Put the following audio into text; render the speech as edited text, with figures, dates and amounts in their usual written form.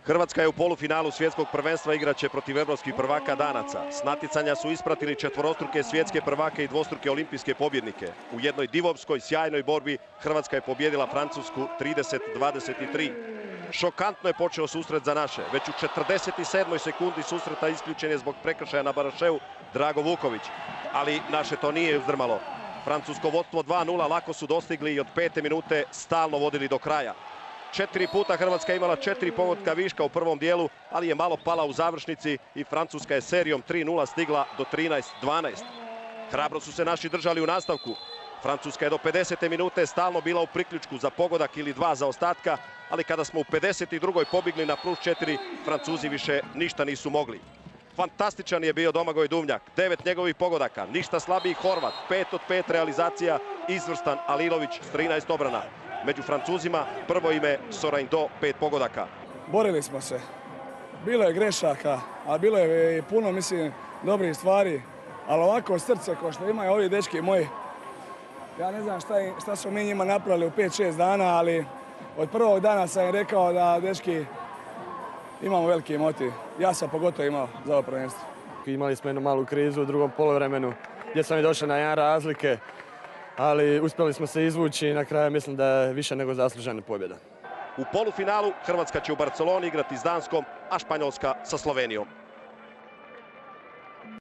Hrvatska je u polufinalu svjetskog prvenstva, igraće protiv evropskih prvaka Danaca. S natjecanja su ispratili četvorostruke svjetske prvake i dvostruke olimpijske pobjednike. U jednoj divovskoj, sjajnoj borbi Hrvatska je pobjedila Francusku 30-23. Šokantno je počeo susret za naše. Već u 47. sekundi susreta isključen je zbog prekršaja na Baraševu Drago Vuković. Ali naše to nije uzdrmalo. Francusko vodstvo 2:0 lako su dostigli i od 5. minute stalno vodili do kraja. 4 puta Hrvatska imala 4 pogotka viška u prvom dijelu, ali je malo pala u završnici i Francuska je serijom 3:0 stigla do 13-12. Hrabro su se naši držali u nastavku. Francuska je do 50. minute stalno bila u priključku za pogodak ili dva zaostatka, ali kada smo u 52. pobjegli na +4, Francuzi više ništa nisu mogli. Fantastičan je bio Domagoj Duvnjak, 9 njegovih pogodaka, ništa slabiji Horvat, 5 od 5 realizacija, izvrstan Alilović s 13 obrana. Među Francuzima prvo ime Soraindo, 5 pogodaka. Borili smo se. Bilo je grešaka, a bilo je i puno, mislim, dobrih stvari. Ali ovako srce kao što imaju ovi dečki moji, ja ne znam šta smo mi njima napravili u 5-6 dana, ali od prvog dana sam im rekao da dečki imamo veliki motiv. Ja sam pogotovo imao za ovo prvenstvo. Imali smo jednu malu krizu u drugom poluvremenu gdje sam i došao na 1 razlike, ali uspjeli smo se izvući i na kraju mislim da je više nego zaslužena pobjeda. U polufinalu Hrvatska će u Barceloni igrati s Danskom, a Španjolska sa Slovenijom.